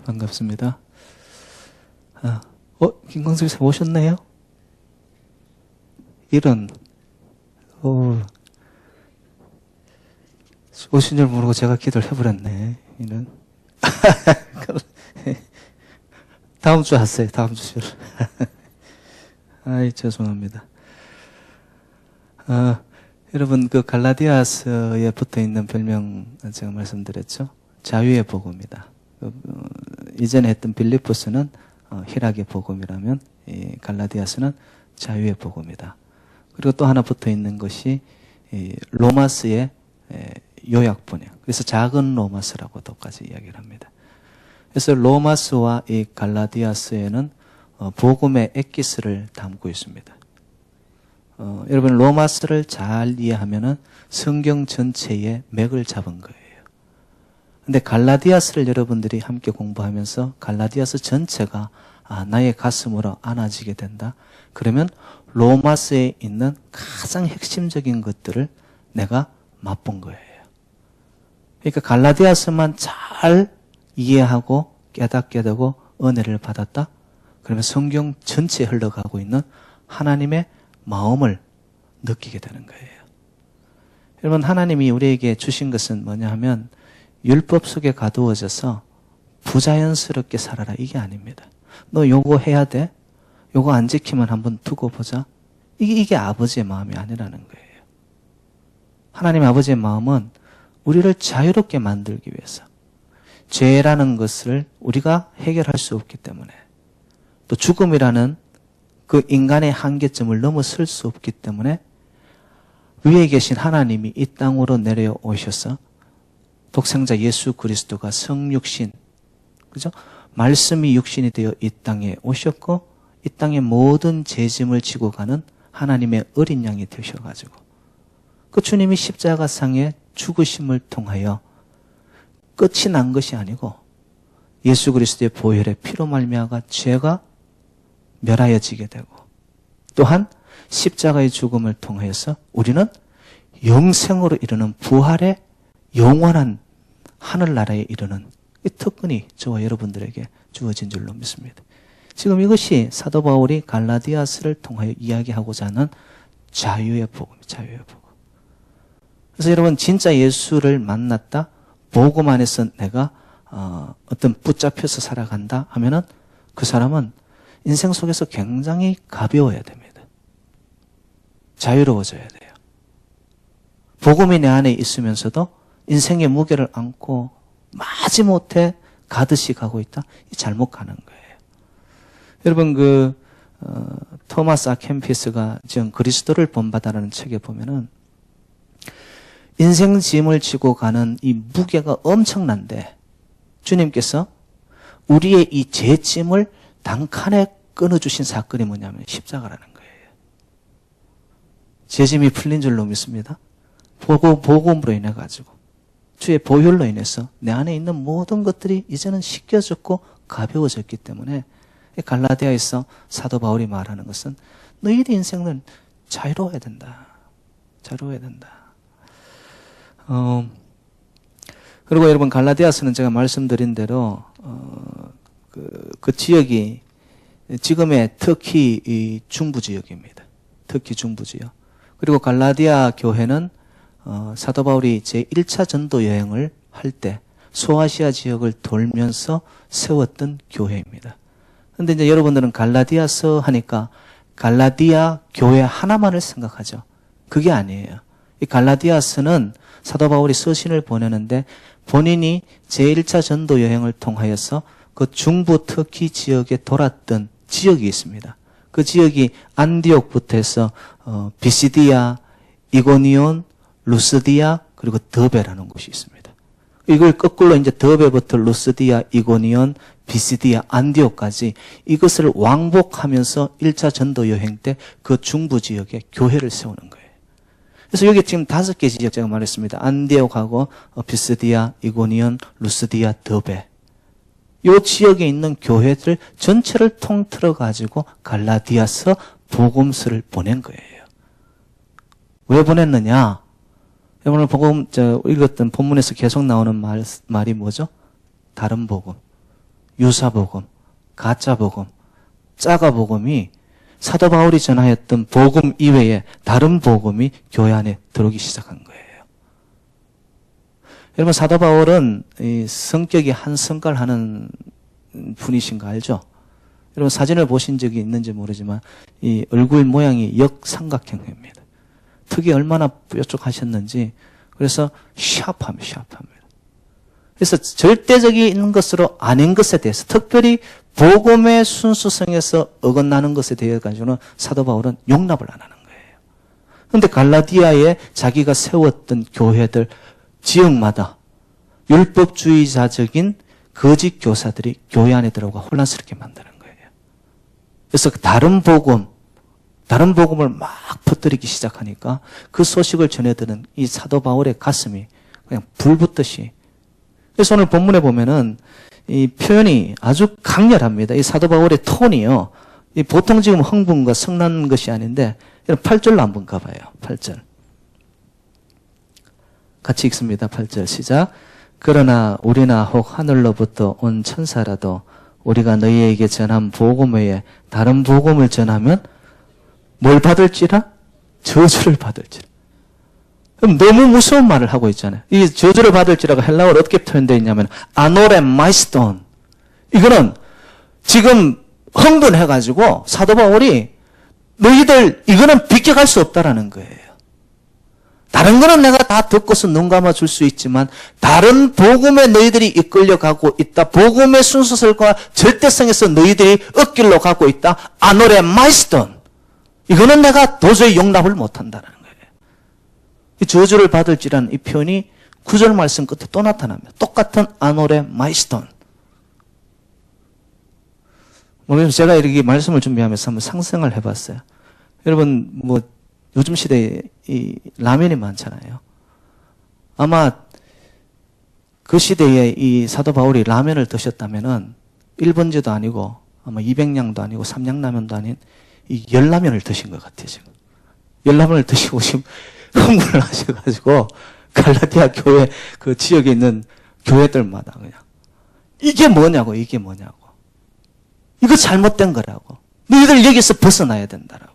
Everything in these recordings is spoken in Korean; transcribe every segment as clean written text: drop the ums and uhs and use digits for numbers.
반갑습니다. 김광수 교사 오셨네요? 이런, 오신 줄 모르고 제가 기도를 해버렸네. 이런. 다음 주 하세요, 다음 주. 아이, 죄송합니다. 여러분, 그 갈라디아서에 붙어 있는 별명 제가 말씀드렸죠? 자유의 복음이다. 이전에 했던 빌립보서는 희락의 복음이라면, 이 갈라디아서는 자유의 복음이다. 그리고 또 하나 붙어 있는 것이 로마서의 요약본이에요. 그래서 작은 로마서라고도까지 이야기를 합니다. 그래서 로마서와 이 갈라디아서에는 복음의 엑기스를 담고 있습니다. 여러분 로마서를 잘 이해하면은 성경 전체의 맥을 잡은 거예요. 근데 갈라디아서를 여러분들이 함께 공부하면서 갈라디아서 전체가 나의 가슴으로 안아지게 된다. 그러면 로마서에 있는 가장 핵심적인 것들을 내가 맛본 거예요. 그러니까 갈라디아서만 잘 이해하고 깨닫게 되고 은혜를 받았다. 그러면 성경 전체에 흘러가고 있는 하나님의 마음을 느끼게 되는 거예요. 여러분 하나님이 우리에게 주신 것은 뭐냐 하면 율법 속에 가두어져서 부자연스럽게 살아라 이게 아닙니다. 너 요거 해야 돼? 요거 안 지키면 한번 두고 보자. 이게 아버지의 마음이 아니라는 거예요. 하나님 아버지의 마음은 우리를 자유롭게 만들기 위해서 죄라는 것을 우리가 해결할 수 없기 때문에 또 죽음이라는 그 인간의 한계점을 넘어설 수 없기 때문에 위에 계신 하나님이 이 땅으로 내려오셔서 독생자 예수 그리스도가 성육신, 그죠? 말씀이 육신이 되어 이 땅에 오셨고 이 땅의 모든 죄짐을 지고 가는 하나님의 어린 양이 되셔가지고 그 주님이 십자가상에 죽으심을 통하여 끝이 난 것이 아니고 예수 그리스도의 보혈의 피로 말미암아 죄가 멸하여지게 되고 또한 십자가의 죽음을 통해서 우리는 영생으로 이르는 부활의 영원한 하늘나라에 이르는 이 특권이 저와 여러분들에게 주어진 줄로 믿습니다. 지금 이것이 사도 바울이 갈라디아서를 통하여 이야기하고자 하는 자유의 복음입니다. 자유의 복음. 그래서 여러분 진짜 예수를 만났다. 복음 안에서 내가 어떤 붙잡혀서 살아간다 하면은 그 사람은 인생 속에서 굉장히 가벼워야 됩니다. 자유로워져야 돼요. 복음이 내 안에 있으면서도 인생의 무게를 안고 마지못해 가듯이 가고 있다. 잘못 가는 거예요. 여러분 토마스 아켐피스가 지은 그리스도를 본받아라는 책에 보면은 인생 짐을 지고 가는 이 무게가 엄청난데 주님께서 우리의 이 죄짐을 단칸에 끊어주신 사건이 뭐냐면 십자가라는 거예요. 죄짐이 풀린 줄로 믿습니다. 복음으로 인해 가지고 주의 보혈로 인해서 내 안에 있는 모든 것들이 이제는 씻겨졌고 가벼워졌기 때문에 갈라디아에서 사도 바울이 말하는 것은 너희의 인생은 자유로워야 된다. 자유로워야 된다. 그리고 여러분 갈라디아서는 제가 말씀드린 대로 그 지역이 지금의 터키 이 중부 지역입니다. 터키 중부 지역. 그리고 갈라디아 교회는 사도 바울이 제1차 전도 여행을 할 때 소아시아 지역을 돌면서 세웠던 교회입니다. 그런데 이제 여러분들은 갈라디아서 하니까 갈라디아 교회 하나만을 생각하죠. 그게 아니에요. 이 갈라디아서는 사도 바울이 서신을 보내는데 본인이 제1차 전도 여행을 통하여서 그 중부 터키 지역에 돌았던 지역이 있습니다. 그 지역이 안디옥부터 해서 비시디아, 이고니온, 루스디아 그리고 더베라는 곳이 있습니다. 이걸 거꾸로 이제 더베부터 루스디아, 이고니온, 비시디아, 안디옥까지 이것을 왕복하면서 1차 전도 여행 때 그 중부 지역에 교회를 세우는 거예요. 그래서 여기 지금 5개 지역 제가 말했습니다. 안디옥하고 비시디아, 이고니온, 루스디아, 더베. 이 지역에 있는 교회들 전체를 통틀어 가지고 갈라디아서 복음서를 보낸 거예요. 왜 보냈느냐? 오늘 읽었던 본문에서 계속 나오는 말이 뭐죠? 다른 복음. 유사복음, 가짜복음, 짜가복음이 사도 바울이 전하였던 복음 이외에 다른 복음이 교회 안에 들어오기 시작한 거예요. 여러분, 사도 바울은 이 성격이 한성깔하는 분이신 거 알죠? 여러분, 사진을 보신 적이 있는지 모르지만 이 얼굴 모양이 역삼각형입니다. 턱이 얼마나 뾰족하셨는지, 그래서 샤프합니다. 그래서 절대적인 것으로 아닌 것에 대해서, 특별히 복음의 순수성에서 어긋나는 것에 대해 가지고는 사도 바울은 용납을 안 하는 거예요. 그런데 갈라디아에 자기가 세웠던 교회들 지역마다 율법주의자적인 거짓 교사들이 교회 안에 들어가 혼란스럽게 만드는 거예요. 그래서 다른 복음을 막 퍼뜨리기 시작하니까 그 소식을 전해드는 이 사도 바울의 가슴이 그냥 불붙듯이. 그래서 오늘 본문에 보면은 이 표현이 아주 강렬합니다. 이 사도 바울의 톤이요. 이 보통 지금 흥분과 성난 것이 아닌데 8절로 한번 가봐요. 8절. 같이 읽습니다. 8절 시작. 그러나 우리나 혹 하늘로부터 온 천사라도 우리가 너희에게 전한 복음 외에 다른 복음을 전하면 뭘 받을지라? 저주를 받을지라. 그럼 너무 무서운 말을 하고 있잖아요. 이 저주를 받을지라가 헬라어로 어떻게 표현되어 있냐면 아노레마이스톤. 이거는 지금 흥분해가지고 사도 바울이 너희들 이거는 비껴갈 수 없다라는 거예요. 다른 거는 내가 다 듣고서 눈 감아줄 수 있지만 다른 복음에 너희들이 이끌려가고 있다. 복음의 순수성과 절대성에서 너희들이 얻길로 가고 있다. 아노레마이스톤. 이거는 내가 도저히 용납을 못한다는 거예요. 이 저주를 받을지라는 이 표현이 9절 말씀 끝에 또 나타납니다. 똑같은 아노레마이스톤. 제가 이렇게 말씀을 준비하면서 한번 상상을 해봤어요. 여러분, 요즘 시대에 이 라면이 많잖아요. 아마 그 시대에 이 사도 바울이 라면을 드셨다면은 1번지도 아니고 아마 200냥도 아니고 3냥라면도 아닌 이 열라면을 드신 것 같아요, 지금. 열라면을 드시고 지금 흥분을 하셔가지고 갈라디아 교회 그 지역에 있는 교회들마다 그냥 이게 뭐냐고. 이거 잘못된 거라고. 너희들 여기서 벗어나야 된다라고.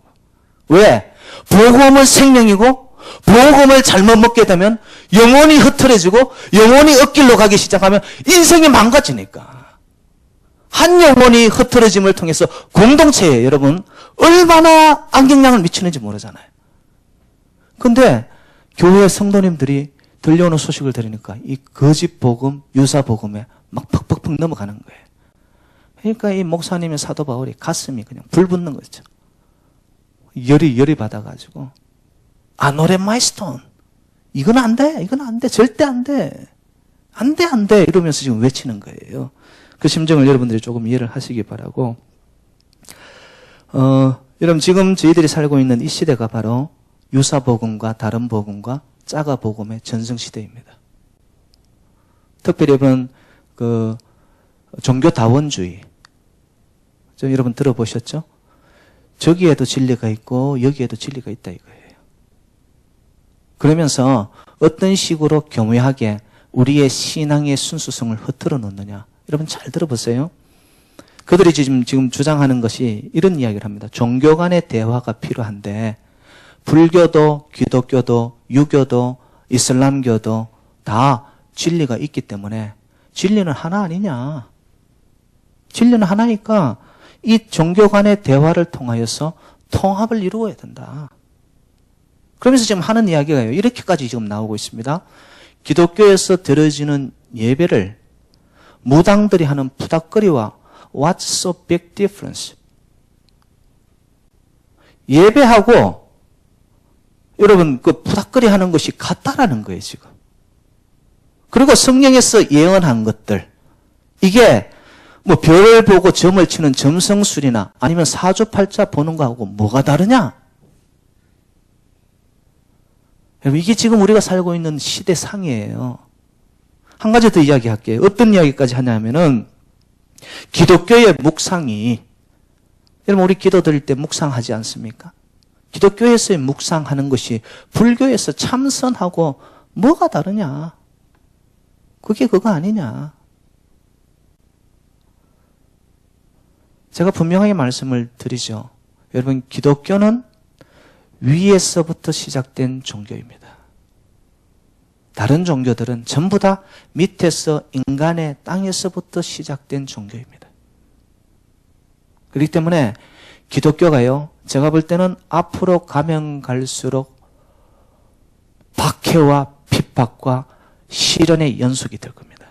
왜? 복음은 생명이고 복음을 잘못 먹게 되면 영혼이 흐트러지고 영혼이 엇길로 가기 시작하면 인생이 망가지니까. 한 영혼이 흐트러짐을 통해서 공동체에 여러분 얼마나 악영향을 미치는지 모르잖아요. 근데 교회 성도님들이 들려오는 소식을 들으니까 이 거짓 복음, 유사 복음에 막 퍽퍽퍽 넘어가는 거예요. 그러니까 이 목사님의 사도 바울이 가슴이 그냥 불붙는 거죠. 열이 받아가지고 아노레마이스톤. 이건 안 돼. 절대 안 돼. 안 돼. 이러면서 지금 외치는 거예요. 그 심정을 여러분들이 조금 이해를 하시기 바라고. 여러분 지금 저희들이 살고 있는 이 시대가 바로 유사복음과 다른 복음과 짜가복음의 전성시대입니다. 특별히 여러분 그 종교다원주의 여러분 들어보셨죠? 저기에도 진리가 있고 여기에도 진리가 있다 이거예요. 그러면서 어떤 식으로 교묘하게 우리의 신앙의 순수성을 흐트러 놓느냐. 여러분 잘 들어보세요. 그들이 지금 주장하는 것이 이런 이야기를 합니다. 종교 간의 대화가 필요한데 불교도 기독교도 유교도 이슬람교도 다 진리가 있기 때문에 진리는 하나 아니냐. 진리는 하나니까 이 종교 간의 대화를 통하여서 통합을 이루어야 된다. 그러면서 지금 하는 이야기가 이렇게까지 지금 나오고 있습니다. 기독교에서 드려지는 예배를 무당들이 하는 푸닥거리와 What's so big difference? 예배하고 여러분 그 푸닥거리 하는 것이 같다라는 거예요 지금. 그리고 성경에서 예언한 것들 이게 뭐 별을 보고 점을 치는 점성술이나 아니면 사주팔자 보는 거하고 뭐가 다르냐? 여러분 이게 지금 우리가 살고 있는 시대상이에요. 한 가지 더 이야기할게요. 어떤 이야기까지 하냐면은 기독교의 묵상이 여러분 우리 기도 드릴 때 묵상하지 않습니까? 기독교에서의 묵상하는 것이 불교에서 참선하고 뭐가 다르냐? 그게 그거 아니냐? 제가 분명하게 말씀을 드리죠. 여러분, 기독교는 위에서부터 시작된 종교입니다. 다른 종교들은 전부 다 밑에서 인간의 땅에서부터 시작된 종교입니다. 그렇기 때문에 기독교가요, 제가 볼 때는 앞으로 가면 갈수록 박해와 핍박과 시련의 연속이 될 겁니다.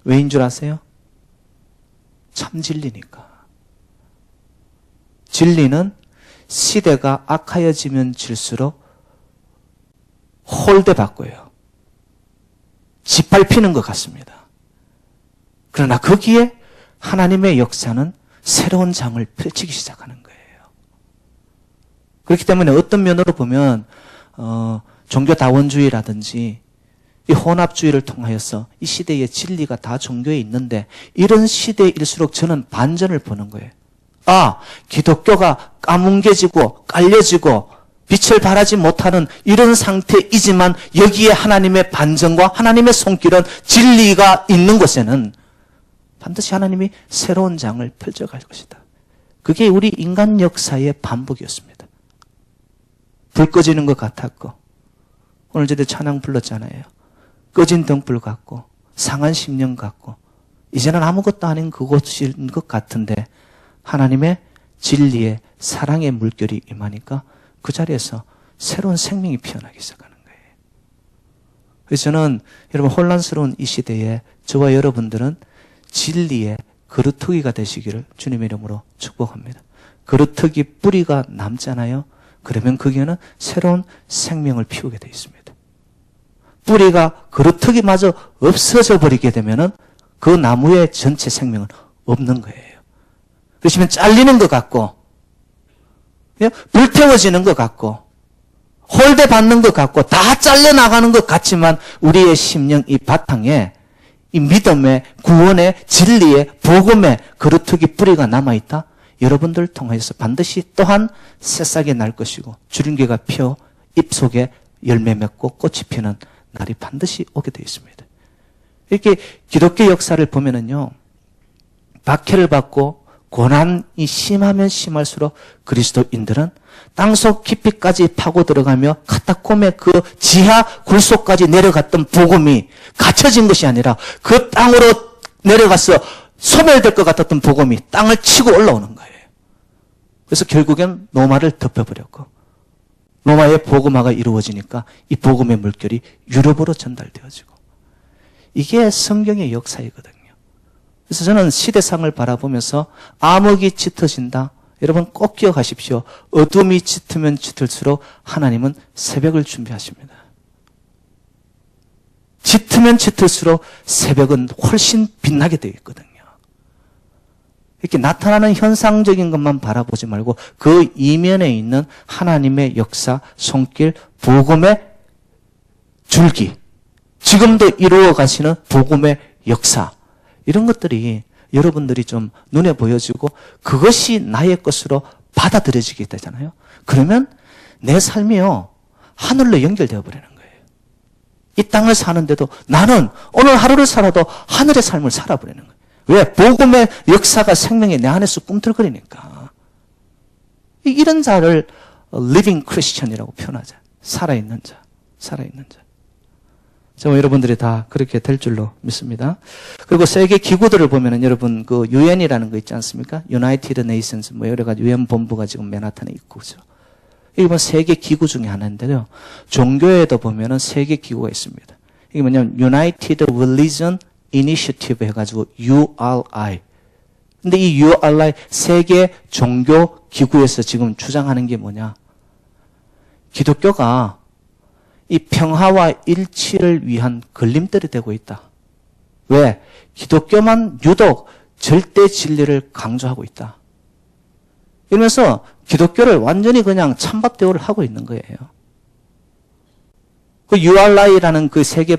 왜인 줄 아세요? 참 진리니까. 진리는 시대가 악하여지면 질수록 홀대받고요. 짓밟히는 것 같습니다. 그러나 거기에 하나님의 역사는 새로운 장을 펼치기 시작하는 거예요. 그렇기 때문에 어떤 면으로 보면 종교다원주의라든지 이 혼합주의를 통하여서 이 시대의 진리가 다 종교에 있는데 이런 시대일수록 저는 반전을 보는 거예요. 아, 기독교가 까뭉개지고 깔려지고 빛을 발하지 못하는 이런 상태이지만 여기에 하나님의 반전과 하나님의 손길은 진리가 있는 곳에는 반드시 하나님이 새로운 장을 펼쳐갈 것이다. 그게 우리 인간 역사의 반복이었습니다. 불 꺼지는 것 같았고 오늘 저도 찬양 불렀잖아요. 꺼진 등불 같고 상한 심령 같고 이제는 아무것도 아닌 그곳인 것 같은데 하나님의 진리의 사랑의 물결이 임하니까 그 자리에서 새로운 생명이 피어나기 시작하는 거예요. 그래서 저는 여러분 혼란스러운 이 시대에 저와 여러분들은 진리의 그루터기가 되시기를 주님의 이름으로 축복합니다. 그루터기 뿌리가 남잖아요. 그러면 거기에는 새로운 생명을 피우게 되어 있습니다. 뿌리가 그루터기마저 없어져 버리게 되면은 그 나무의 전체 생명은 없는 거예요. 그러시면 잘리는 것 같고 불태워지는 것 같고 홀대받는 것 같고 다 잘려나가는 것 같지만 우리의 심령 이 바탕에 이 믿음의 구원의 진리의 복음의 그루터기 뿌리가 남아있다. 여러분들 통해서 반드시 또한 새싹이 날 것이고 주름개가 피어 잎속에 열매 맺고 꽃이 피는 날이 반드시 오게 되어 있습니다. 이렇게 기독교 역사를 보면은요, 박해를 받고 고난이 심하면 심할수록 그리스도인들은 땅속 깊이까지 파고 들어가며 카타콤의 그 지하 굴속까지 내려갔던 복음이 갇혀진 것이 아니라 그 땅으로 내려가서 소멸될 것 같았던 복음이 땅을 치고 올라오는 거예요. 그래서 결국엔 로마를 덮여버렸고 로마의 복음화가 이루어지니까 이 복음의 물결이 유럽으로 전달되어지고 이게 성경의 역사이거든요. 그래서 저는 시대상을 바라보면서 암흑이 짙어진다. 여러분 꼭 기억하십시오. 어둠이 짙으면 짙을수록 하나님은 새벽을 준비하십니다. 짙으면 짙을수록 새벽은 훨씬 빛나게 되어 있거든요. 이렇게 나타나는 현상적인 것만 바라보지 말고 그 이면에 있는 하나님의 역사, 손길, 복음의 줄기, 지금도 이루어 가시는 복음의 역사, 이런 것들이 여러분들이 좀 눈에 보여지고 그것이 나의 것으로 받아들여지게 되잖아요. 그러면 내 삶이요, 하늘로 연결되어 버리는 거예요. 이 땅을 사는데도 나는 오늘 하루를 살아도 하늘의 삶을 살아버리는 거예요. 왜? 복음의 역사가 생명이 내 안에서 꿈틀거리니까. 이런 자를 living Christian이라고 표현하자. 살아있는 자. 살아있는 자. 저와 여러분들이 다 그렇게 될 줄로 믿습니다. 그리고 세계 기구들을 보면은 여러분 그 유엔이라는 거 있지 않습니까? United Nations 뭐 여러 가지 유엔 본부가 지금 맨하탄에 있고 그죠. 이게 뭐 세계 기구 중에 하나인데요. 종교에도 보면은 세계 기구가 있습니다. 이게 뭐냐면 United Religion Initiative 해가지고 URI. 근데 이 URI 세계 종교 기구에서 지금 주장하는 게 뭐냐? 기독교가 이 평화와 일치를 위한 걸림돌이 되고 있다. 왜? 기독교만 유독 절대 진리를 강조하고 있다. 이러면서 기독교를 완전히 그냥 찬밥 대우를 하고 있는 거예요. 그 URI라는 그 세계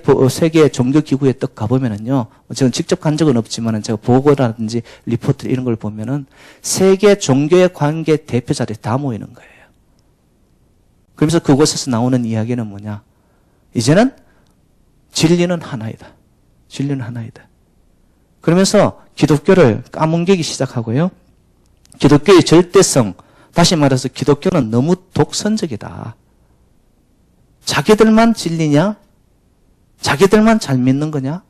종교기구에 딱 가보면은요, 저는 직접 간 적은 없지만 제가 보고라든지 리포트 이런 걸 보면은 세계 종교의 관계 대표자들이 다 모이는 거예요. 그러면서 그곳에서 나오는 이야기는 뭐냐? 이제는 진리는 하나이다. 진리는 하나이다. 그러면서 기독교를 까뭉개기 시작하고요. 기독교의 절대성, 다시 말해서 기독교는 너무 독선적이다. 자기들만 진리냐? 자기들만 잘 믿는 거냐?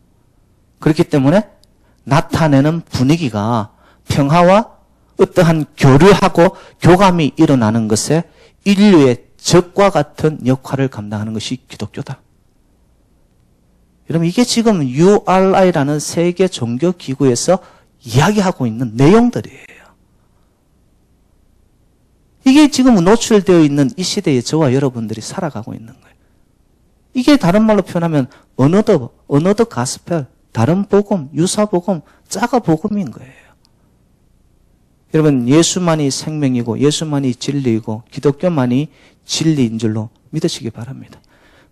그렇기 때문에 나타내는 분위기가 평화와 어떠한 교류하고 교감이 일어나는 것에 인류의 적과 같은 역할을 감당하는 것이 기독교다. 여러분, 이게 지금 URI라는 세계 종교 기구에서 이야기하고 있는 내용들이에요. 이게 지금 노출되어 있는 이 시대에 저와 여러분들이 살아가고 있는 거예요. 이게 다른 말로 표현하면 어너더 가스펠, 다른 복음, 유사 복음, 짜가 복음인 거예요. 여러분, 예수만이 생명이고 예수만이 진리이고 기독교만이 진리인 줄로 믿으시기 바랍니다.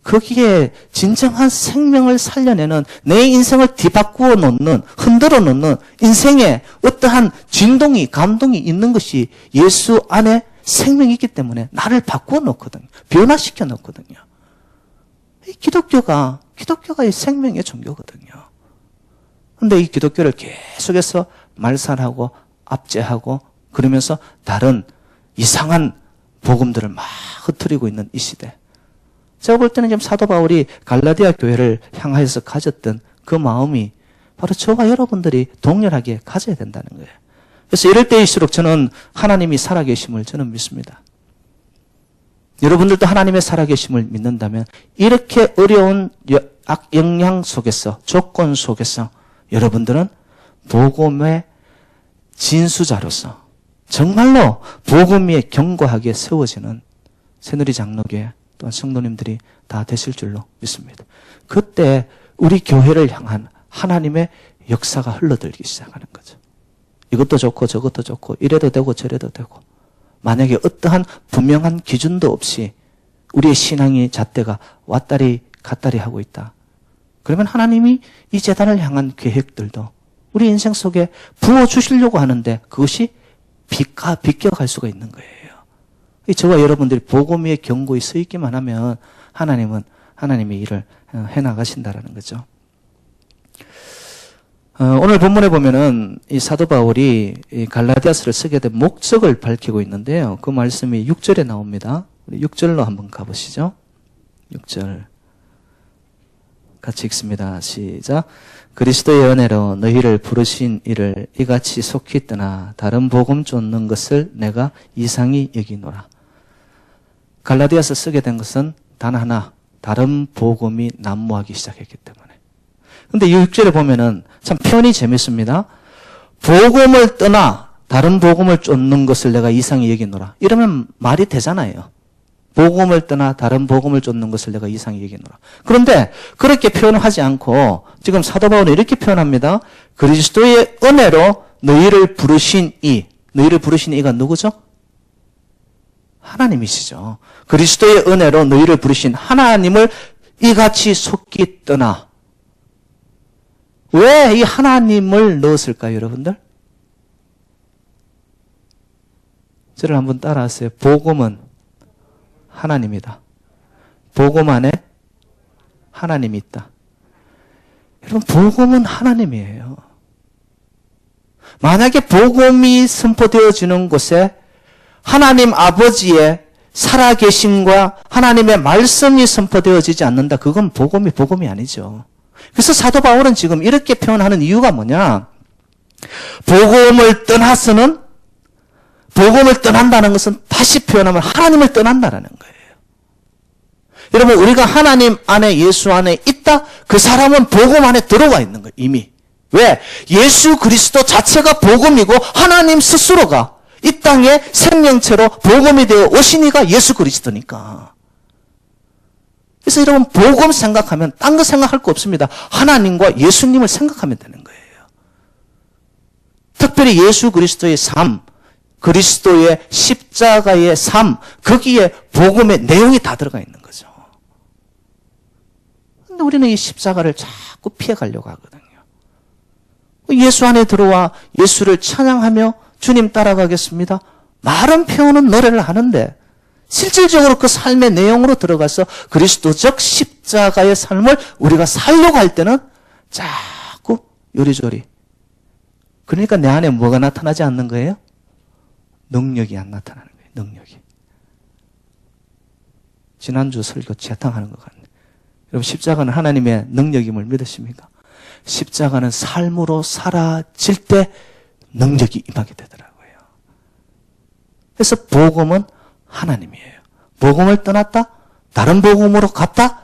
거기에 진정한 생명을 살려내는, 내 인생을 뒤바꾸어 놓는, 흔들어 놓는 인생에 어떠한 진동이, 감동이 있는 것이 예수 안에 생명이 있기 때문에 나를 바꾸어 놓거든요. 변화시켜 놓거든요. 기독교가 이 생명의 종교거든요. 근데 이 기독교를 계속해서 말살하고 압제하고 그러면서 다른 이상한 복음들을 막 흩트리고 있는 이 시대. 제가 볼 때는 지금 사도 바울이 갈라디아 교회를 향하여서 가졌던 그 마음이 바로 저와 여러분들이 동일하게 가져야 된다는 거예요. 그래서 이럴 때일수록 저는 하나님이 살아계심을 저는 믿습니다. 여러분들도 하나님의 살아계심을 믿는다면 이렇게 어려운 악영향 속에서, 조건 속에서 여러분들은 복음의 진수자로서 정말로 복음 위에 견고하게 세워지는 새누리 장로교회 또한 성도님들이 다 되실 줄로 믿습니다. 그때 우리 교회를 향한 하나님의 역사가 흘러들기 시작하는 거죠. 이것도 좋고 저것도 좋고 이래도 되고 저래도 되고, 만약에 어떠한 분명한 기준도 없이 우리의 신앙의 잣대가 왔다리 갔다리 하고 있다. 그러면 하나님이 이 재단을 향한 계획들도 우리 인생 속에 부어주시려고 하는데 그것이 비껴갈 수가 있는 거예요. 저와 여러분들이 복음 위에 견고히 서 있기만 하면 하나님은 하나님의 일을 해나가신다라는 거죠. 오늘 본문에 보면은 이 사도 바울이 이 갈라디아서를 쓰게 된 목적을 밝히고 있는데요. 그 말씀이 6절에 나옵니다. 우리 6절로 한번 가보시죠. 6절 같이 읽습니다. 시작. 그리스도의 은혜로 너희를 부르신 이를 이같이 속히 떠나 다른 복음 쫓는 것을 내가 이상히 여기노라. 갈라디아서 쓰게 된 것은 단 하나, 다른 복음이 난무하기 시작했기 때문에. 근데 이 6절에 보면은 참 표현이 재밌습니다. 복음을 떠나 다른 복음을 쫓는 것을 내가 이상히 여기노라. 이러면 말이 되잖아요. 복음을 떠나 다른 복음을 쫓는 것을 내가 이상히 여기노라. 그런데 그렇게 표현을 하지 않고 지금 사도 바울은 이렇게 표현합니다. 그리스도의 은혜로 너희를 부르신 이가 누구죠? 하나님이시죠. 그리스도의 은혜로 너희를 부르신 하나님을 이같이 속히 떠나. 왜 이 하나님을 넣었을까요, 여러분들? 저를 한번 따라하세요. 복음은 하나님이다. 복음 안에 하나님이 있다. 여러분, 복음은 하나님이에요. 만약에 복음이 선포되어지는 곳에 하나님 아버지의 살아계심과 하나님의 말씀이 선포되어지지 않는다. 그건 복음이 아니죠. 그래서 사도 바울은 지금 이렇게 표현하는 이유가 뭐냐? 복음을 떠난다는 것은 다시 표현하면 하나님을 떠난다는 거예요. 여러분, 우리가 하나님 안에, 예수 안에 있다? 그 사람은 복음 안에 들어와 있는 거예요, 이미. 왜? 예수 그리스도 자체가 복음이고 하나님 스스로가 이 땅에 생명체로 복음이 되어 오신 이가 예수 그리스도니까. 그래서 여러분, 복음 생각하면 딴 거 생각할 거 없습니다. 하나님과 예수님을 생각하면 되는 거예요. 특별히 예수 그리스도의 삶, 그리스도의 십자가의 삶, 거기에 복음의 내용이 다 들어가 있는 거죠. 근데 우리는 이 십자가를 자꾸 피해가려고 하거든요. 예수 안에 들어와 예수를 찬양하며 주님 따라가겠습니다. 말은 표현은 노래를 하는데 실질적으로 그 삶의 내용으로 들어가서 그리스도적 십자가의 삶을 우리가 살려고 할 때는 자꾸 요리조리 그러니까 내 안에 뭐가 나타나지 않는 거예요? 능력이 안 나타나는 거예요. 능력이. 지난주 설교 재탕하는 것 같네요. 여러분, 십자가는 하나님의 능력임을 믿으십니까? 십자가는 삶으로 사라질 때 능력이 임하게 되더라고요. 그래서 복음은 하나님이에요. 복음을 떠났다? 다른 복음으로 갔다?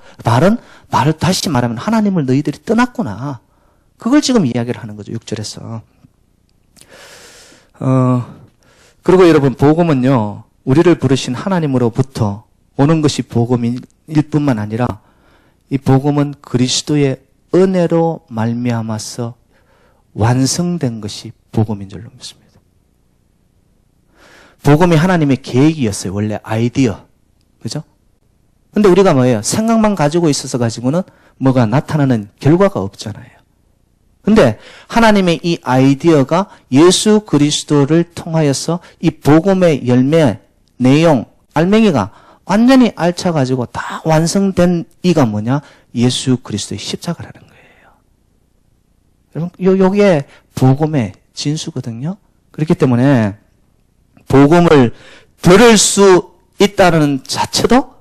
말을 다시 말하면 하나님을 너희들이 떠났구나. 그걸 지금 이야기를 하는 거죠. 6절에서. 그리고 여러분, 복음은요, 우리를 부르신 하나님으로부터 오는 것이 복음일 뿐만 아니라 이 복음은 그리스도의 은혜로 말미암아서 완성된 것이 복음인 줄로 믿습니다. 복음이 하나님의 계획이었어요. 원래 아이디어. 그죠? 근데 우리가 뭐예요? 생각만 가지고 있어서 가지고는 뭐가 나타나는 결과가 없잖아요. 근데 하나님의 이 아이디어가 예수 그리스도를 통하여서 이 복음의 열매, 내용, 알맹이가 완전히 알차가지고 다 완성된 이가 뭐냐? 예수 그리스도의 십자가라는 거예요. 여러분, 요게 복음의 진수거든요. 그렇기 때문에 복음을 들을 수 있다는 자체도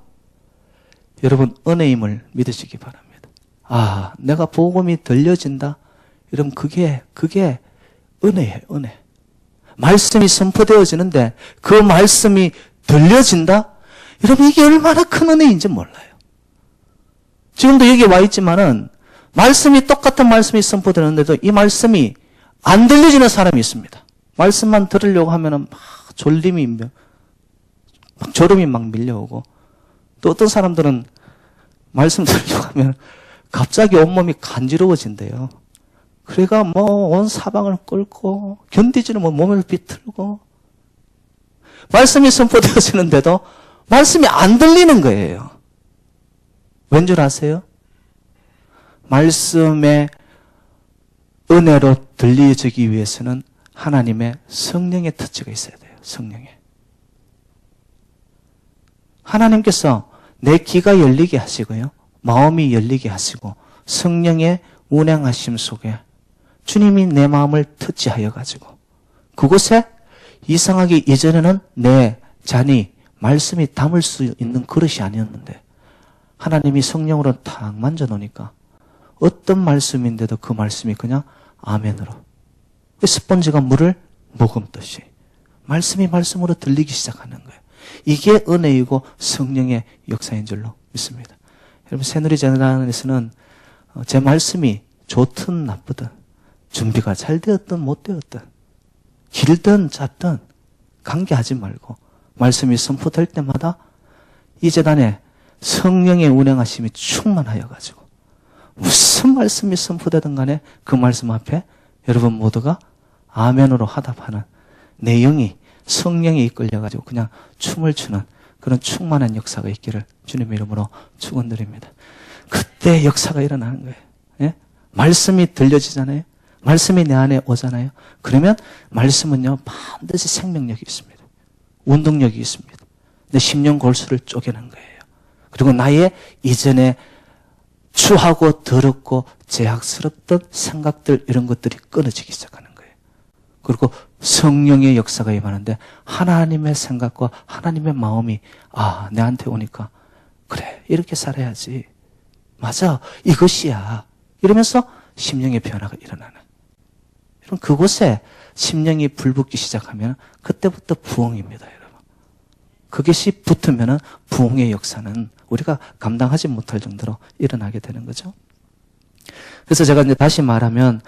여러분 은혜임을 믿으시기 바랍니다. 아, 내가 복음이 들려진다? 여러분, 그게 은혜예요, 은혜. 말씀이 선포되어지는데 그 말씀이 들려진다? 여러분, 이게 얼마나 큰 은혜인지 몰라요. 지금도 여기 와 있지만은 말씀이 똑같은 말씀이 선포되는데도 이 말씀이 안 들려지는 사람이 있습니다. 말씀만 들으려고 하면은 막 졸림이 막 졸음이 막 밀려오고, 또 어떤 사람들은 말씀 들으려고 하면 갑자기 온몸이 간지러워진대요. 그래가 뭐 온 사방을 끓고 견디지는 뭐 몸을 비틀고, 말씀이 선포되어지는데도 말씀이 안 들리는 거예요. 왠 줄 아세요? 말씀의 은혜로 들려지기 위해서는 하나님의 성령의 터치가 있어야 돼요. 성령의. 하나님께서 내 귀가 열리게 하시고요, 마음이 열리게 하시고 성령의 운행하심 속에 주님이 내 마음을 터치하여 가지고 그곳에 이상하게 예전에는 내 잔이 말씀이 담을 수 있는 그릇이 아니었는데 하나님이 성령으로 탁 만져놓으니까 어떤 말씀인데도 그 말씀이 그냥 아멘으로, 스펀지가 물을 머금듯이 말씀이 말씀으로 들리기 시작하는 거예요. 이게 은혜이고 성령의 역사인 줄로 믿습니다. 여러분, 새누리재단에서는 제 말씀이 좋든 나쁘든, 준비가 잘 되었든 못 되었든, 길든 짧든 관계하지 말고 말씀이 선포될 때마다 이 재단에 성령의 운행하심이 충만하여 가지고 무슨 말씀이 선포되든 간에 그 말씀 앞에 여러분 모두가 아멘으로 화답하는, 내 영이 성령에 이끌려 가지고 그냥 춤을 추는 그런 충만한 역사가 있기를 주님의 이름으로 축원드립니다. 그때 역사가 일어나는 거예요. 예? 말씀이 들려지잖아요. 말씀이 내 안에 오잖아요. 그러면 말씀은요, 반드시 생명력이 있습니다. 운동력이 있습니다. 내 심령 골수를 쪼개는 거예요. 그리고 나의 이전에 추하고 더럽고 제약스럽던 생각들, 이런 것들이 끊어지기 시작하는 거예요. 그리고 성령의 역사가 임하는데 하나님의 생각과 하나님의 마음이 내한테 오니까 그래, 이렇게 살아야지. 맞아, 이것이야. 이러면서 심령의 변화가 일어나는. 여러분, 그곳에 심령이 불붙기 시작하면 그때부터 부흥입니다, 여러분. 그것이 붙으면 부흥의 역사는 우리가 감당하지 못할 정도로 일어나게 되는 거죠. 그래서 제가 이제 다시 말하면,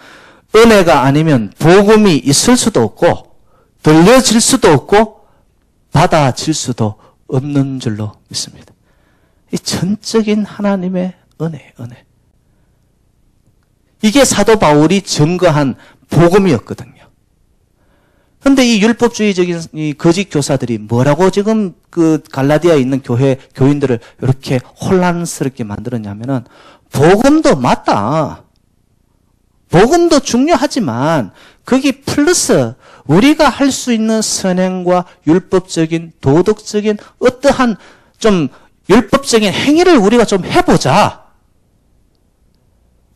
은혜가 아니면 복음이 있을 수도 없고 들려질 수도 없고 받아질 수도 없는 줄로 믿습니다. 이 전적인 하나님의 은혜예요, 은혜. 이게 사도 바울이 증거한 복음이었거든요. 근데 이 율법주의적인 이 거짓 교사들이 뭐라고 지금 그 갈라디아에 있는 교인들을 이렇게 혼란스럽게 만들었냐면은, 복음도 맞다. 복음도 중요하지만 거기 플러스 우리가 할 수 있는 선행과 율법적인, 도덕적인 어떠한 좀 율법적인 행위를 우리가 좀 해보자.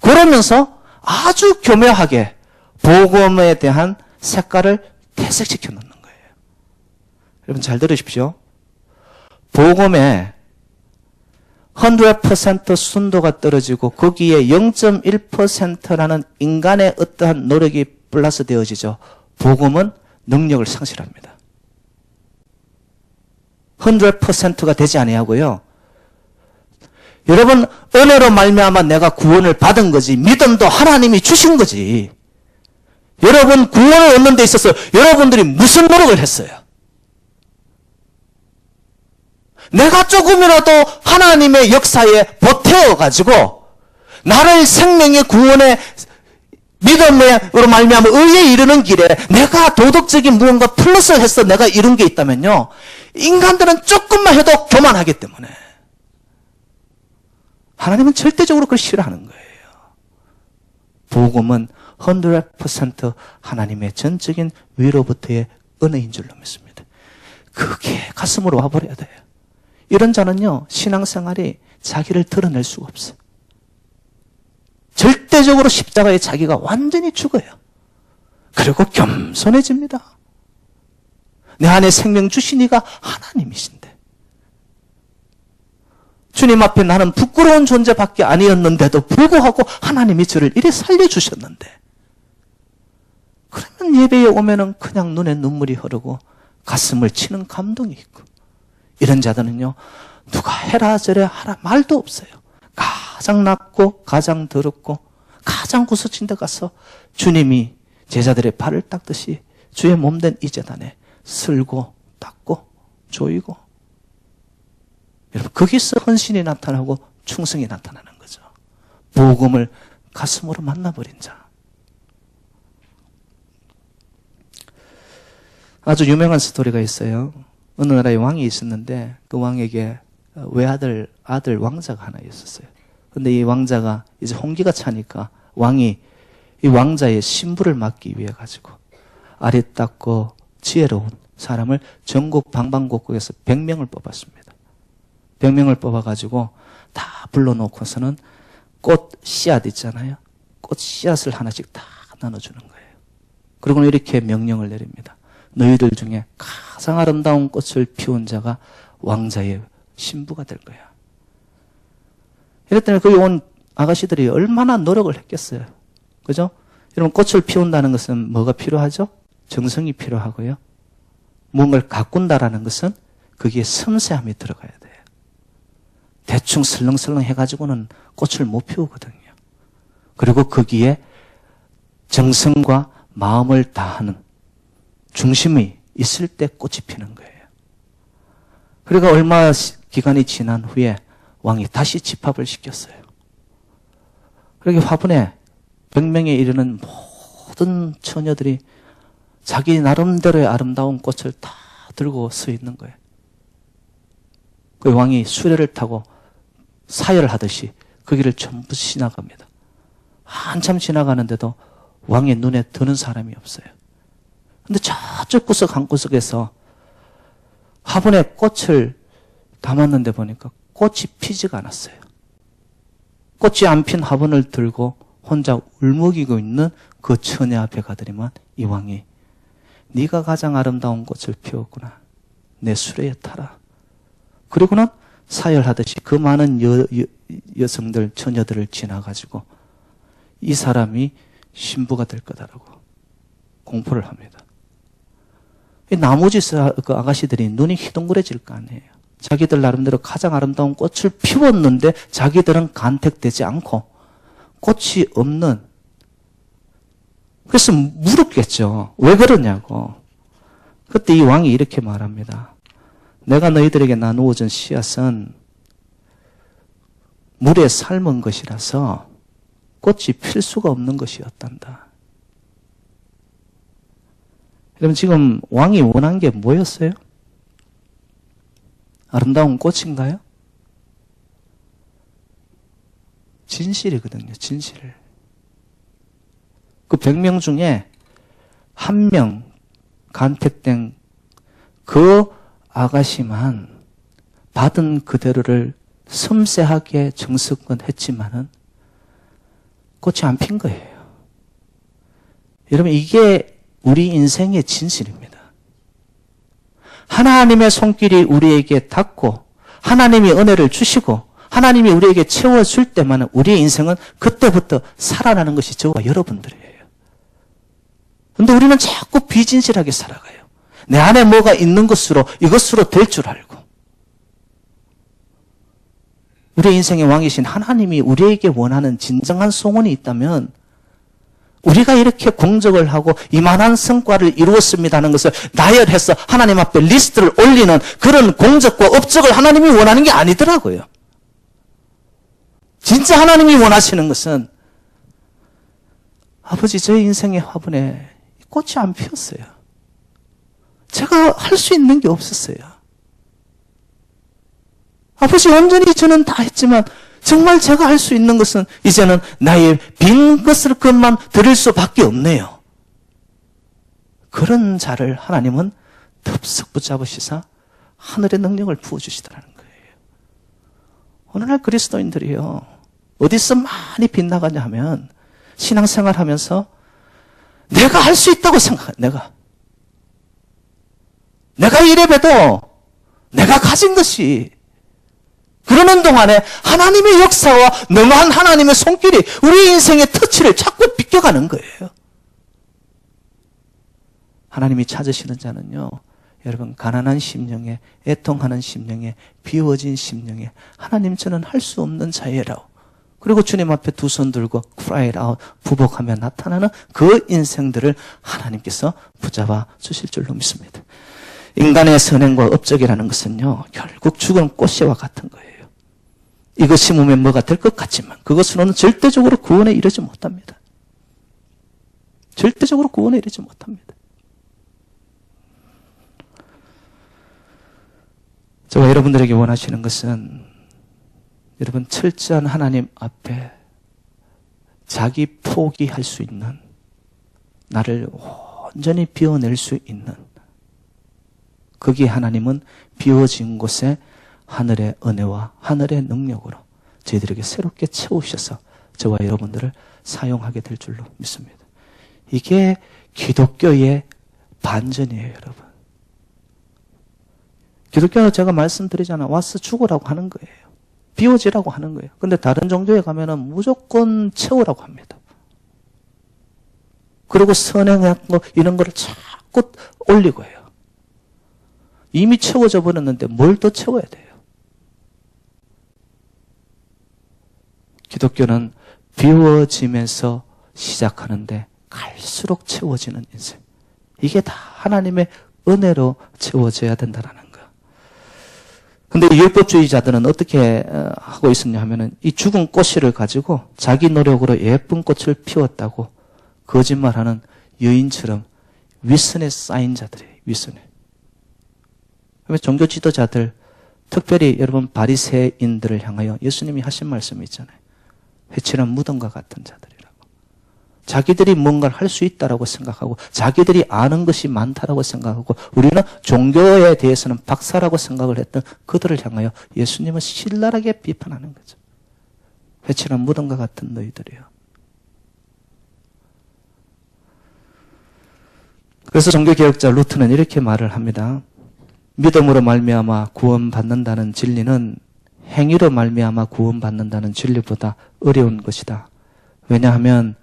그러면서 아주 교묘하게 복음에 대한 색깔을 퇴색시켜 놓는 거예요. 여러분 잘 들으십시오. 복음에 100% 순도가 떨어지고 거기에 0.1%라는 인간의 어떠한 노력이 플러스 되어지죠. 복음은 능력을 상실합니다. 100%가 되지 아니하고요. 여러분 은혜로 말미암아 내가 구원을 받은 거지 믿음도 하나님이 주신 거지. 여러분 구원을 얻는 데 있어서 여러분들이 무슨 노력을 했어요? 내가 조금이라도 하나님의 역사에 보태어가지고 나를 생명의 구원의 믿음으로 말미암아 의에 이르는 길에 내가 도덕적인 무언가 플러스를 해서 내가 이룬 게 있다면요. 인간들은 조금만 해도 교만하기 때문에 하나님은 절대적으로 그걸 싫어하는 거예요. 복음은 100% 하나님의 전적인 위로부터의 은혜인 줄로 믿습니다. 그게 가슴으로 와버려야 돼요. 이런 자는요, 신앙생활이 자기를 드러낼 수가 없어요. 절대적으로 십자가에 자기가 완전히 죽어요. 그리고 겸손해집니다. 내 안에 생명 주신 이가 하나님이신데 주님 앞에 나는 부끄러운 존재밖에 아니었는데도 불구하고 하나님이 저를 이리 살려주셨는데 그러면 예배에 오면은 그냥 눈에 눈물이 흐르고 가슴을 치는 감동이 있고 이런 자들은요 누가 해라 저래 하라 말도 없어요. 가장 낮고 가장 더럽고 가장 구석진 데 가서 주님이 제자들의 발을 닦듯이 주의 몸된 이 제단에 쓸고 닦고 조이고 여러분 거기서 헌신이 나타나고 충성이 나타나는 거죠. 복음을 가슴으로 만나버린 자. 아주 유명한 스토리가 있어요. 어느 나라에 왕이 있었는데 그 왕에게 외아들 아들 왕자가 하나 있었어요. 근데 이 왕자가 이제 홍기가 차니까 왕이 이 왕자의 신부를 맡기 위해 가지고 아리따고 지혜로운 사람을 전국 방방곡곡에서 100명을 뽑았습니다. 100명을 뽑아가지고 다 불러놓고서는 꽃 씨앗 있잖아요. 꽃 씨앗을 하나씩 다 나눠주는 거예요. 그리고는 이렇게 명령을 내립니다. 너희들 중에 가장 아름다운 꽃을 피운 자가 왕자의 신부가 될 거야. 이랬더니 거기 온 아가씨들이 얼마나 노력을 했겠어요. 그죠? 여러분 꽃을 피운다는 것은 뭐가 필요하죠? 정성이 필요하고요. 무언가를 가꾼다라는 것은 거기에 섬세함이 들어가야 돼요. 대충 설렁설렁 해가지고는 꽃을 못 피우거든요. 그리고 거기에 정성과 마음을 다하는 중심이 있을 때 꽃이 피는 거예요. 그러니까 얼마 기간이 지난 후에 왕이 다시 집합을 시켰어요. 그렇게 화분에 100명에 이르는 모든 처녀들이 자기 나름대로의 아름다운 꽃을 다 들고 서 있는 거예요. 그 왕이 수레를 타고 사열을 하듯이 그 길을 전부 지나갑니다. 한참 지나가는데도 왕의 눈에 드는 사람이 없어요. 근데 저쪽 구석 한 구석에서 화분에 꽃을 담았는데 보니까 꽃이 피지가 않았어요. 꽃이 안 핀 화분을 들고 혼자 울먹이고 있는 그 처녀 앞에 가더니만 이 왕이 네가 가장 아름다운 꽃을 피웠구나. 내 수레에 타라. 그리고는 사열하듯이 그 많은 여성들, 처녀들을 지나가지고 이 사람이 신부가 될 거다라고 공포를 합니다. 이 나머지 그 아가씨들이 눈이 희둥그레질 거 아니에요. 자기들 나름대로 가장 아름다운 꽃을 피웠는데 자기들은 간택되지 않고 꽃이 없는. 그래서 물었겠죠. 왜 그러냐고. 그때 이 왕이 이렇게 말합니다. 내가 너희들에게 나누어 준 씨앗은 물에 삶은 것이라서 꽃이 필 수가 없는 것이었단다. 여러분 지금 왕이 원한 게 뭐였어요? 아름다운 꽃인가요? 진실이거든요. 진실. 그 100명 중에 한 명 간택된 그 아가씨만 받은 그대로를 섬세하게 정성껏 했지만은 꽃이 안 핀 거예요. 여러분, 이게 우리 인생의 진실입니다. 하나님의 손길이 우리에게 닿고 하나님이 은혜를 주시고 하나님이 우리에게 채워줄 때만 우리의 인생은 그때부터 살아나는 것이 저와 여러분들이에요. 그런데 우리는 자꾸 비진실하게 살아가요. 내 안에 뭐가 있는 것으로 이것으로 될 줄 알고. 우리 인생의 왕이신 하나님이 우리에게 원하는 진정한 소원이 있다면 우리가 이렇게 공적을 하고 이만한 성과를 이루었습니다 하는 것을 나열해서 하나님 앞에 리스트를 올리는 그런 공적과 업적을 하나님이 원하는 게 아니더라고요. 진짜 하나님이 원하시는 것은 아버지, 저희 인생의 화분에 꽃이 안 피었어요. 제가 할 수 있는 게 없었어요. 아버지, 온전히 저는 다 했지만 정말 제가 할 수 있는 것은 이제는 나의 빈 것만 드릴 수밖에 없네요. 그런 자를 하나님은 덥석 붙잡으시사 하늘의 능력을 부어주시더라는 거예요. 오늘날 그리스도인들이요, 어디서 많이 빗나가냐 하면 신앙생활 하면서 내가 할 수 있다고 생각해. 내가 이래봬도 내가 가진 것이, 그러는 동안에 하나님의 역사와 능한 하나님의 손길이 우리 인생의 터치를 자꾸 비껴가는 거예요. 하나님이 찾으시는 자는요, 여러분, 가난한 심령에, 애통하는 심령에, 비워진 심령에, 하나님, 저는 할 수 없는 자예라고, 그리고 주님 앞에 두 손 들고 cry out, 부복하며 나타나는 그 인생들을 하나님께서 붙잡아 주실 줄로 믿습니다. 인간의 선행과 업적이라는 것은요, 결국 죽은 꽃씨와 같은 거예요. 이거 심으면 뭐가 될 것 같지만 그것으로는 절대적으로 구원에 이르지 못합니다. 절대적으로 구원에 이르지 못합니다. 제가 여러분들에게 원하시는 것은, 여러분, 철저한 하나님 앞에 자기 포기할 수 있는, 나를 온전히 비워낼 수 있는, 거기에 하나님은 비워진 곳에 하늘의 은혜와 하늘의 능력으로 저희들에게 새롭게 채우셔서 저와 여러분들을 사용하게 될 줄로 믿습니다. 이게 기독교의 반전이에요, 여러분. 기독교는 제가 말씀드리잖아요. 와서 죽으라고 하는 거예요. 비워지라고 하는 거예요. 근데 다른 종교에 가면은 무조건 채우라고 합니다. 그리고 선행하고 이런 거를 자꾸 올리고 해요. 이미 채워져 버렸는데 뭘 더 채워야 돼요? 기독교는 비워지면서 시작하는데 갈수록 채워지는 인생. 이게 다 하나님의 은혜로 채워져야 된다는 거예요. 근데 율법주의자들은 어떻게 하고 있었냐 하면은 이 죽은 꽃씨를 가지고 자기 노력으로 예쁜 꽃을 피웠다고 거짓말하는 여인처럼 위선에 쌓인 자들이에요. 위선에. 종교 지도자들, 특별히 여러분 바리새인들을 향하여 예수님이 하신 말씀이 있잖아요. 회칠한 무덤과 같은 자들이라고. 자기들이 뭔가를 할 수 있다라고 생각하고 자기들이 아는 것이 많다라고 생각하고 우리는 종교에 대해서는 박사라고 생각을 했던 그들을 향하여 예수님은 신랄하게 비판하는 거죠. 회칠한 무덤과 같은 너희들이요. 그래서 종교개혁자 루트는 이렇게 말을 합니다. 믿음으로 말미암아 구원받는다는 진리는 행위로 말미암아 구원받는다는 진리보다 어려운 것이다. 왜냐하면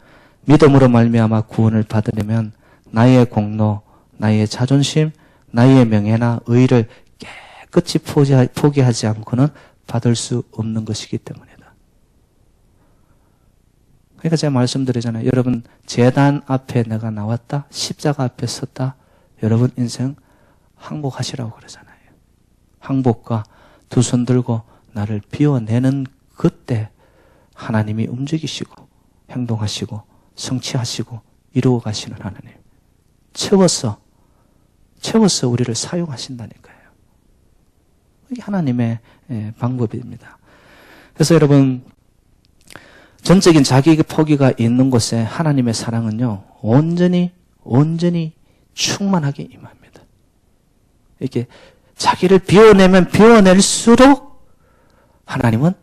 믿음으로 말미암아 구원을 받으려면 나의 공로, 나의 자존심, 나의 명예나 의의를 깨끗이 포기하지 않고는 받을 수 없는 것이기 때문이다. 그러니까 제가 말씀드리잖아요. 여러분, 제단 앞에 내가 나왔다, 십자가 앞에 섰다, 여러분 인생 항복하시라고 그러잖아요. 항복과 두 손 들고 나를 비워내는 그때 하나님이 움직이시고 행동하시고 성취하시고 이루어 가시는 하나님. 채워서 우리를 사용하신다니까요. 이게 하나님의 방법입니다. 그래서 여러분, 전적인 자기 포기가 있는 곳에 하나님의 사랑은요, 온전히 충만하게 임합니다. 이렇게 자기를 비워내면 비워낼수록 하나님은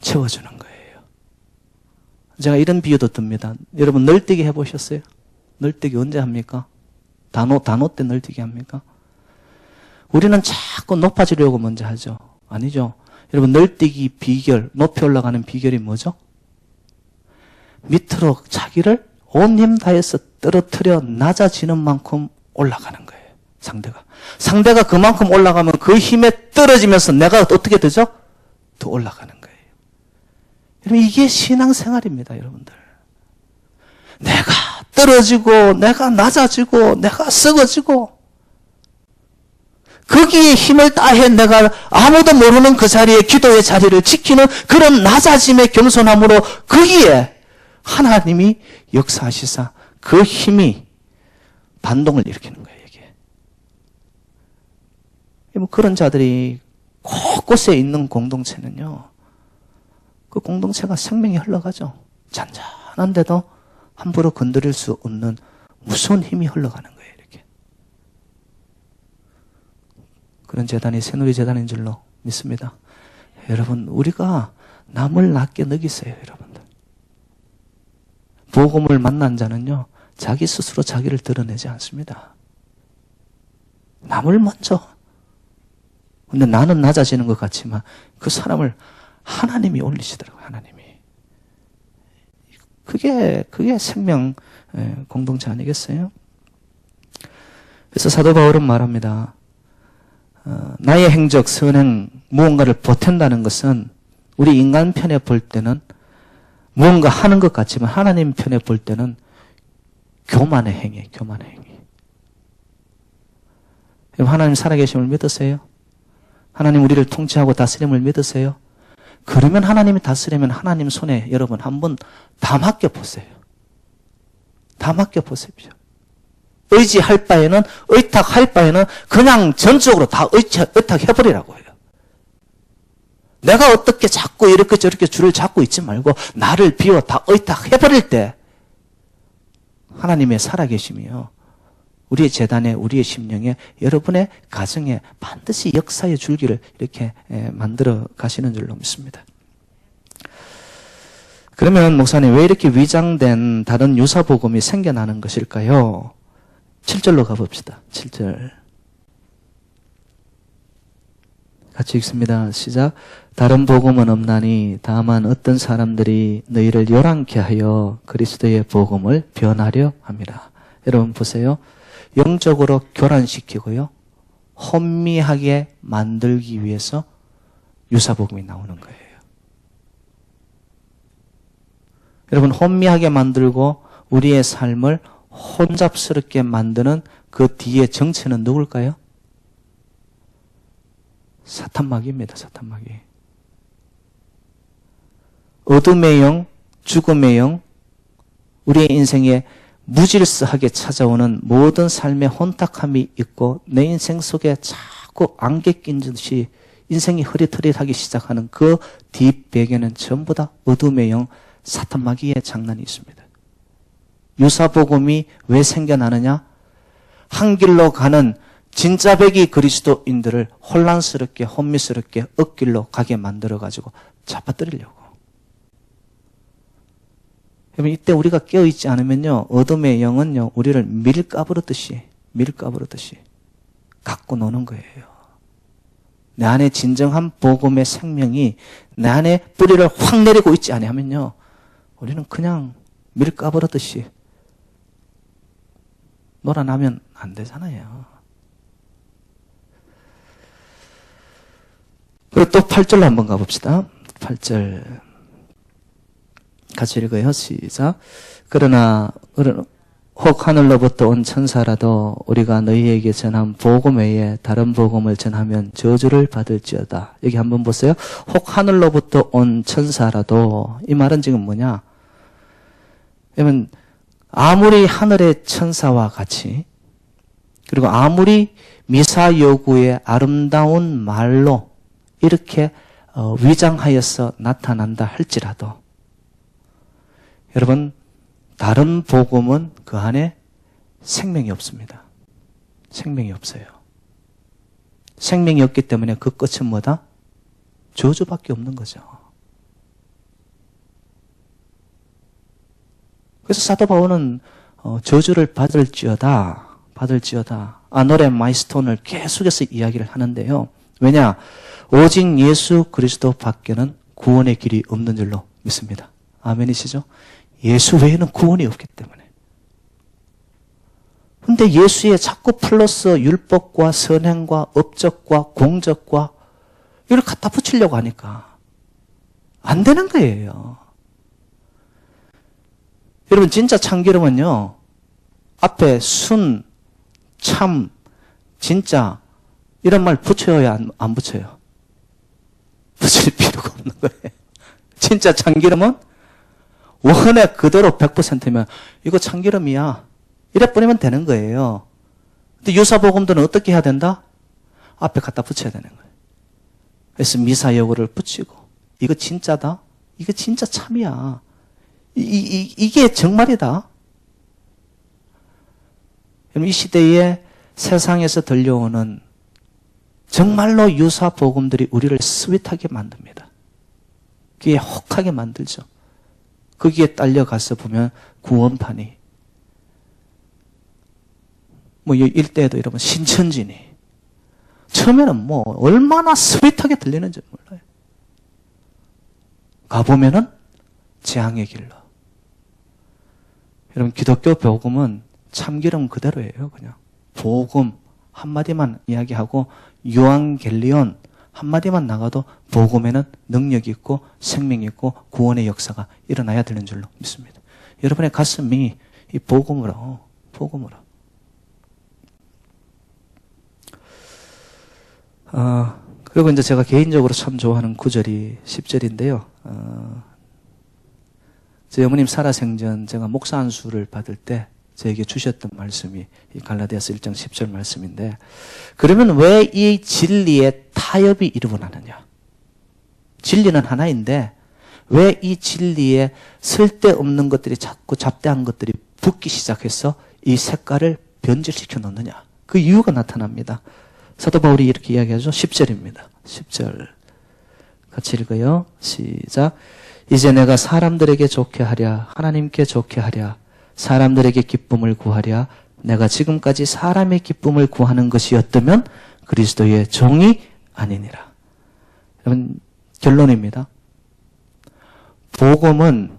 채워주는 거예요. 제가 이런 비유도 듭니다. 여러분, 널뛰기 해보셨어요? 널뛰기 언제 합니까? 단오 때 널뛰기 합니까? 우리는 자꾸 높아지려고 먼저 하죠. 아니죠. 여러분, 널뛰기 비결, 높이 올라가는 비결이 뭐죠? 밑으로 자기를 온 힘 다해서 떨어뜨려 낮아지는 만큼 올라가는 거예요. 상대가 그만큼 올라가면 그 힘에 떨어지면서 내가 어떻게 되죠? 더 올라가는 거예요. 여러분, 이게 신앙생활입니다, 여러분들. 내가 떨어지고, 내가 낮아지고, 내가 썩어지고, 거기에 힘을 다해 내가 아무도 모르는 그 자리에 기도의 자리를 지키는 그런 낮아짐의 겸손함으로 거기에 하나님이 역사하시사 그 힘이 반동을 일으키는 거예요, 이게. 그런 자들이 곳곳에 있는 공동체는요, 그 공동체가 생명이 흘러가죠. 잔잔한데도 함부로 건드릴 수 없는 무서운 힘이 흘러가는 거예요, 이렇게. 그런 재단이 새누리 재단인 줄로 믿습니다. 여러분, 우리가 남을 낮게 느끼세요, 여러분들. 복음을 만난 자는요, 자기 스스로 자기를 드러내지 않습니다. 남을 먼저. 근데 나는 낮아지는 것 같지만 그 사람을 하나님이 올리시더라고요, 하나님이. 그게 생명 공동체 아니겠어요? 그래서 사도 바울은 말합니다. 나의 행적, 선행, 무언가를 보탠다는 것은 우리 인간 편에 볼 때는 무언가 하는 것 같지만 하나님 편에 볼 때는 교만의 행위, 교만의 행위. 하나님 살아계심을 믿으세요? 하나님 우리를 통치하고 다스림을 믿으세요? 그러면 하나님이 다스리면 하나님 손에 여러분 한번 다 맡겨보세요. 다 맡겨보십시오. 의지할 바에는, 의탁할 바에는 그냥 전적으로 다 의탁해버리라고 해요. 내가 어떻게 자꾸 이렇게 저렇게 줄을 잡고 있지 말고 나를 비워 다 의탁해버릴 때 하나님의 살아계심이요, 우리의 재단에, 우리의 심령에, 여러분의 가정에 반드시 역사의 줄기를 이렇게 만들어 가시는 줄로 믿습니다. 그러면 목사님, 왜 이렇게 위장된 다른 유사복음이 생겨나는 것일까요? 7절로 가봅시다. 7절. 같이 읽습니다. 시작. 다른 복음은 없나니 다만 어떤 사람들이 너희를 요란케 하여 그리스도의 복음을 변하려 합니다. 여러분 보세요. 영적으로 교란시키고요, 혼미하게 만들기 위해서 유사복음이 나오는 거예요. 여러분, 혼미하게 만들고 우리의 삶을 혼잡스럽게 만드는 그 뒤에 정체는 누굴까요? 사탄마귀입니다. 사탄마귀. 어둠의 영, 죽음의 영, 우리의 인생에 무질서하게 찾아오는 모든 삶의 혼탁함이 있고 내 인생 속에 자꾸 안개 낀 듯이 인생이 흐릿흐릿하기 시작하는 그 뒷배경에는 전부 다 어둠의 영, 사탄마귀의 장난이 있습니다. 유사복음이 왜 생겨나느냐? 한 길로 가는 진짜 백이 그리스도인들을 혼란스럽게, 혼미스럽게 엇길로 가게 만들어가지고 잡아뜨리려고. 여러분, 이때 우리가 깨어있지 않으면요, 어둠의 영은요, 우리를 밀가부르듯이 갖고 노는 거예요. 내 안에 진정한 복음의 생명이 내 안에 뿌리를 확 내리고 있지 아니하면요, 우리는 그냥 밀가부르듯이 놀아나면 안 되잖아요. 그리고 또 8절로 한번 가봅시다. 8절. 같이 읽어요. 시작. 그러나 혹 하늘로부터 온 천사라도 우리가 너희에게 전한 복음 외에 다른 복음을 전하면 저주를 받을지어다. 여기 한번 보세요. 혹 하늘로부터 온 천사라도, 이 말은 지금 뭐냐? 여러분, 아무리 하늘의 천사와 같이, 그리고 아무리 미사여구의 아름다운 말로 이렇게 위장하여서 나타난다 할지라도, 여러분, 다른 복음은 그 안에 생명이 없습니다. 생명이 없어요. 생명이 없기 때문에 그 끝은 뭐다? 저주밖에 없는 거죠. 그래서 사도 바울은 저주를 받을지어다. 아노레 마이스톤을 계속해서 이야기를 하는데요. 왜냐? 오직 예수 그리스도 밖에는 구원의 길이 없는 줄로 믿습니다. 아멘이시죠? 예수 외에는 구원이 없기 때문에. 근데 예수에 자꾸 플러스 율법과 선행과 업적과 공적과 이걸 갖다 붙이려고 하니까 안 되는 거예요. 여러분 진짜 참기름은요. 앞에 순, 참, 진짜 이런 말 붙여야 안 붙여요? 붙일 필요가 없는 거예요. 진짜 참기름은 원에 그대로 100%면 이거 참기름이야. 이래 뿌리면 되는 거예요. 근데 유사복음들은 어떻게 해야 된다? 앞에 갖다 붙여야 되는 거예요. 그래서 미사여구를 붙이고 이거 진짜다? 이거 진짜 참이야. 이게 정말이다. 이 시대에 세상에서 들려오는 정말로 유사 복음들이 우리를 스윗하게 만듭니다. 귀에 혹하게 만들죠. 거기에 딸려가서 보면 구원판이 뭐 일대에도 이러면 신천지니 처음에는 뭐 얼마나 스윗하게 들리는지 몰라요. 가보면은 재앙의 길로. 여러분 기독교 복음은 참기름 그대로예요. 그냥 복음 한마디만 이야기하고 요한겔리온 한마디만 나가도 복음에는 능력이 있고 생명이 있고 구원의 역사가 일어나야 되는 줄로 믿습니다. 여러분의 가슴이 이 복음으로 그리고 이제 제가 개인적으로 참 좋아하는 구절이 10절인데요. 저희 어머님 살아생전 제가 목사 안수를 받을 때 저에게 주셨던 말씀이 이 갈라디아서 1장 10절 말씀인데, 그러면 왜 이 진리에 타협이 일어나느냐? 진리는 하나인데 왜 이 진리에 쓸데없는 것들이 자꾸 잡대한 것들이 붙기 시작해서 이 색깔을 변질시켜 놓느냐? 그 이유가 나타납니다. 사도 바울이 이렇게 이야기하죠. 10절입니다. 10절 같이 읽어요. 시작. 이제 내가 사람들에게 좋게 하랴 하나님께 좋게 하랴 사람들에게 기쁨을 구하랴 내가 지금까지 사람의 기쁨을 구하는 것이었다면 그리스도의 종이 아니니라. 여러분 결론입니다. 복음은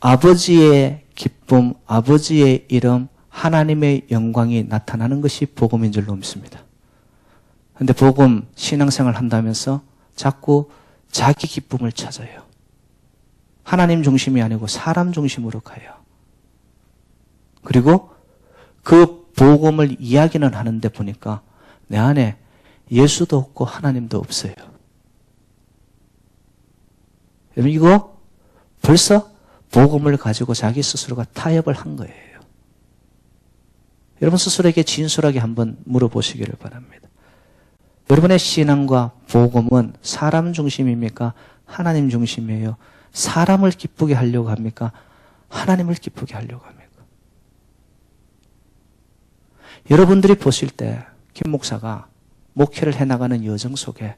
아버지의 기쁨, 아버지의 이름, 하나님의 영광이 나타나는 것이 복음인 줄로 믿습니다. 그런데 복음 신앙생활 한다면서 자꾸 자기 기쁨을 찾아요. 하나님 중심이 아니고 사람 중심으로 가요. 그리고 그 복음을 이야기는 하는데 보니까 내 안에 예수도 없고 하나님도 없어요. 여러분 이거 벌써 복음을 가지고 자기 스스로가 타협을 한 거예요. 여러분 스스로에게 진솔하게 한번 물어보시기를 바랍니다. 여러분의 신앙과 복음은 사람 중심입니까? 하나님 중심이에요? 사람을 기쁘게 하려고 합니까? 하나님을 기쁘게 하려고 합니까? 여러분들이 보실 때 김 목사가 목회를 해나가는 여정 속에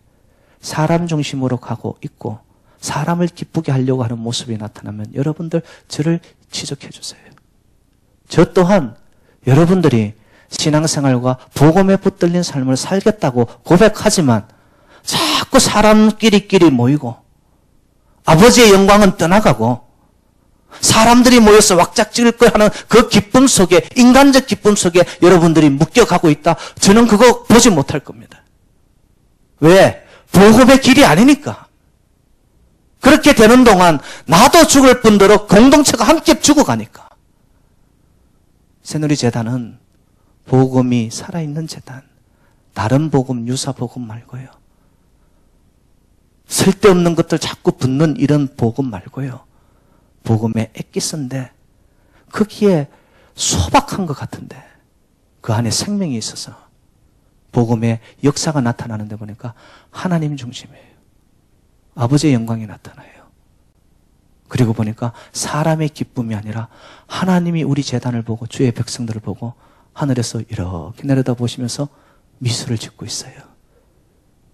사람 중심으로 가고 있고 사람을 기쁘게 하려고 하는 모습이 나타나면 여러분들 저를 지적해 주세요. 저 또한 여러분들이 신앙생활과 복음에 붙들린 삶을 살겠다고 고백하지만 자꾸 사람끼리 모이고 아버지의 영광은 떠나가고 사람들이 모여서 왁작지을 거 하는 그 기쁨 속에, 인간적 기쁨 속에 여러분들이 묶여가고 있다. 저는 그거 보지 못할 겁니다. 왜? 복음의 길이 아니니까. 그렇게 되는 동안 나도 죽을 뿐더러 공동체가 함께 죽어가니까. 새누리 재단은 복음이 살아있는 재단. 다른 복음, 유사 복음 말고요. 쓸데없는 것들 자꾸 붙는 이런 복음 말고요. 복음의 엑기스인데 거기에 소박한 것 같은데 그 안에 생명이 있어서 복음의 역사가 나타나는데 보니까 하나님 중심이에요. 아버지의 영광이 나타나요. 그리고 보니까 사람의 기쁨이 아니라 하나님이 우리 재단을 보고 주의 백성들을 보고 하늘에서 이렇게 내려다보시면서 미소를 짓고 있어요.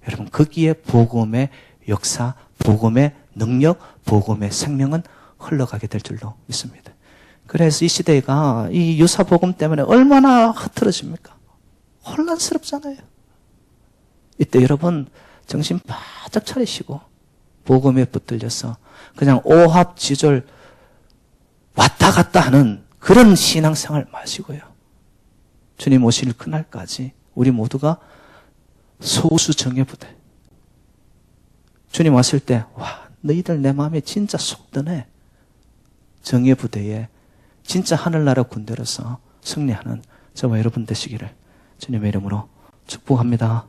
여러분 거기에 복음의 역사, 복음의 능력, 복음의 생명은 흘러가게 될 줄로 믿습니다. 그래서 이 시대가 이 유사복음 때문에 얼마나 흐트러집니까? 혼란스럽잖아요. 이때 여러분 정신 바짝 차리시고 복음에 붙들려서 그냥 오합지졸 왔다 갔다 하는 그런 신앙생활 마시고요. 주님 오실 그날까지 우리 모두가 소수 정예부대. 주님 왔을 때 와, 너희들 내 마음에 진짜 속 드네. 정예부대에 진짜 하늘나라 군대로서 승리하는 저와 여러분 되시기를 주님의 이름으로 축복합니다.